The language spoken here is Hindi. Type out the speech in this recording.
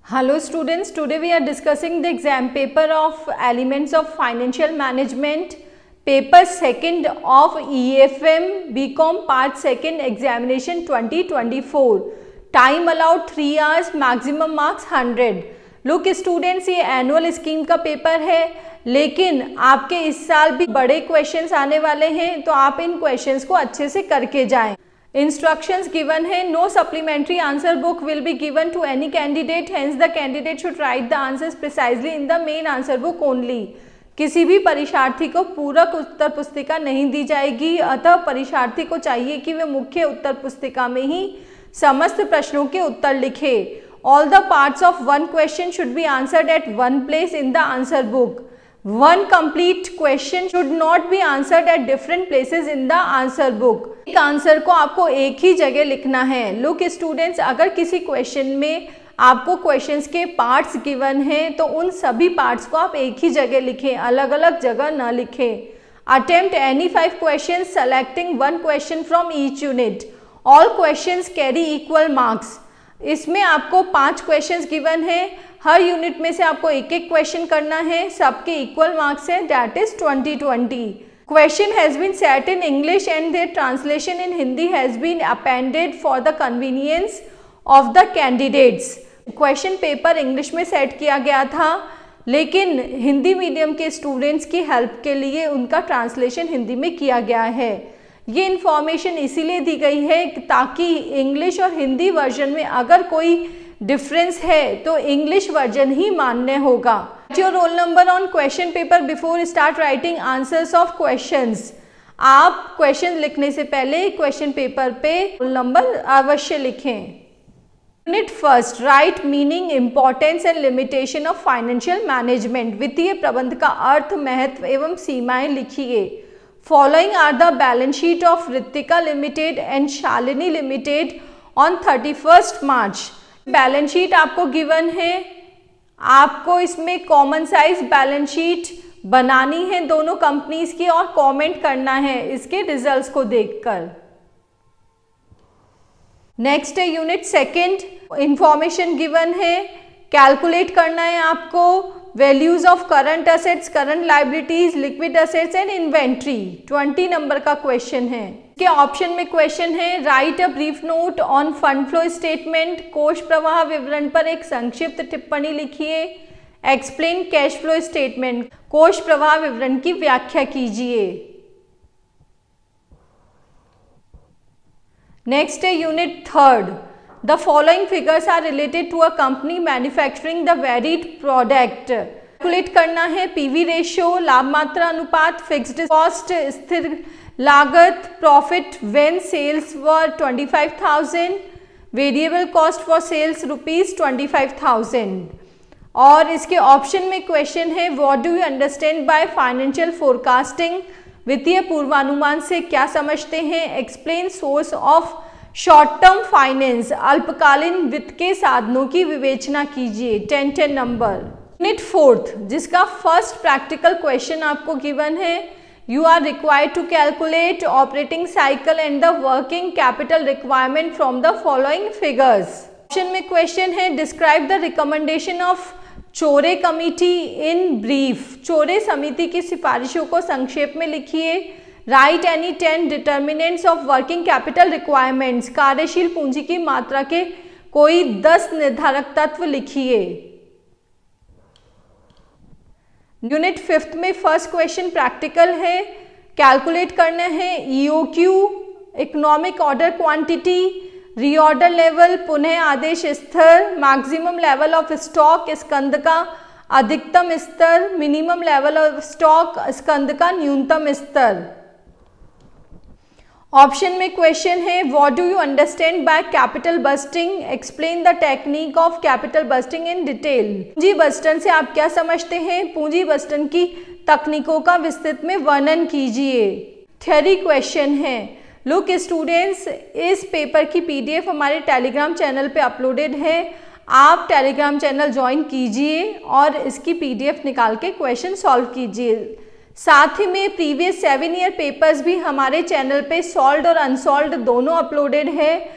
Hello students, today we are discussing the exam paper of Elements of Financial Management, paper 2nd of EFM BCom part 2nd examination 2024. Time allowed 3 hours, maximum marks 100. Look students, ये एनुअल स्कीम का पेपर है, लेकिन आपके इस साल भी बड़े क्वेश्चंस आने वाले हैं, तो आप इन क्वेश्चंस को अच्छे से करके जाएं। Instructions given है, no supplementary answer book will be given to any candidate, hence the candidate should write the answers precisely in the main answer book only. किसी भी परीक्षार्थी को पूरक उत्तर पुस्तिका नहीं दी जाएगी, अतः परीक्षार्थी को चाहिए कि वे मुख्य उत्तर पुस्तिका में ही समस्त प्रश्नों के उत्तर लिखे। All the parts of one question should be answered at one place in the answer book. One complete question should not be answered at different places in the answer book. एक आंसर को आपको एक ही जगह लिखना है। लुक स्टूडेंट्स, अगर किसी क्वेश्चन में आपको क्वेश्चंस के पार्ट्स गिवन हैं, तो उन सभी पार्ट्स को आप एक ही जगह लिखें, अलग अलग जगह ना लिखें। Attempt any 5 questions, selecting 1 question from each unit. All questions carry equal marks. इसमें आपको 5 क्वेश्चंस गिवन है, हर यूनिट में से आपको एक एक क्वेश्चन करना है, सबके इक्वल मार्क्स है, that is 20-20। Question has been set in English and their translation in Hindi has been appended for the convenience of the candidates. Question paper English में सेट किया गया था, लेकिन हिंदी मीडियम के स्टूडेंट्स की हेल्प के लिए उनका ट्रांसलेशन हिंदी में किया गया है। ये इन्फॉर्मेशन इसीलिए दी गई है ताकि इंग्लिश और हिंदी वर्जन में अगर कोई डिफरेंस है तो इंग्लिश वर्जन ही मान्य होगा। Your roll number on question paper before start writing answers of questions. आप क्वेश्चन लिखने से पहले क्वेश्चन पेपर पे रोल नंबर अवश्य लिखें। Unit first, right meaning, importance and limitation of financial management. वित्तीय प्रबंध का अर्थ, महत्व एवं सीमाएं लिखिए। Following are the balance sheet of Ritika limited and Shalini limited on 31 March. Balance sheet आपको गिवन है, आपको इसमें कॉमन साइज बैलेंस शीट बनानी है दोनों कंपनीज की और कमेंट करना है इसके रिजल्ट्स को देखकर। नेक्स्ट है यूनिट सेकंड, इंफॉर्मेशन गिवन है, कैलकुलेट करना है आपको values of current assets, current liabilities, liquid assets and inventory. 20 number का क्वेश्चन है। के ऑप्शन में क्वेश्चन है, right a brief note on fund flow statement, कोष प्रवाह विवरण पर एक संक्षिप्त टिप्पणी लिखिए। एक्सप्लेन कैश फ्लो स्टेटमेंट, कोष प्रवाह विवरण की व्याख्या कीजिए। नेक्स्ट है unit third, the following figures are related to a company manufacturing the varied product. Calculate करना है पीवी रेशियो, लाभ मात्रा अनुपात, फिक्स्ड कॉस्ट स्थिर लागत, profit when sales were 25,000, variable cost for sales ₹25,000। और इसके ऑप्शन में क्वेश्चन है, what do you understand by financial forecasting, वित्तीय पूर्वानुमान से क्या समझते हैं। Explain source of short term finance, अल्पकालीन वित्त के साधनों की विवेचना कीजिए। 10 नंबर। यूनिट फोर्थ, जिसका फर्स्ट प्रैक्टिकल क्वेश्चन आपको गिवन है, you are required to calculate operating cycle and the working capital requirement from the following figures. Option में क्वेश्चन है, describe the recommendation of चोरे कमिटी in brief. चोरे समिति की सिफारिशों को संक्षेप में लिखिए। Write any 10 determinants of working capital requirements. कार्यशील पूंजी की मात्रा के कोई 10 निर्धारक तत्व लिखिए। यूनिट फिफ्थ में फर्स्ट क्वेश्चन प्रैक्टिकल है, कैलकुलेट करना है EOQ, economic order quantity, reorder level, पुनः आदेश स्तर, मैक्सिमम लेवल ऑफ स्टॉक स्कंद का अधिकतम स्तर, मिनिमम लेवल ऑफ स्टॉक स्कंद का न्यूनतम स्तर। ऑप्शन में क्वेश्चन है, what do you understand by capital budgeting, explain the technique of capital budgeting in detail. पूंजी बस्टन से आप क्या समझते हैं, पूंजी बस्टन की तकनीकों का विस्तृत में वर्णन कीजिए। थ्योरी क्वेश्चन है। लुक स्टूडेंट्स, इस पेपर की पीडीएफ हमारे टेलीग्राम चैनल पे अपलोडेड है, आप टेलीग्राम चैनल ज्वाइन कीजिए और इसकी पीडीएफ निकाल के क्वेश्चन सॉल्व कीजिए। साथ ही में प्रीवियस 7 ईयर पेपर्स भी हमारे चैनल पे सॉल्व्ड और अनसॉल्व्ड दोनों अपलोडेड है।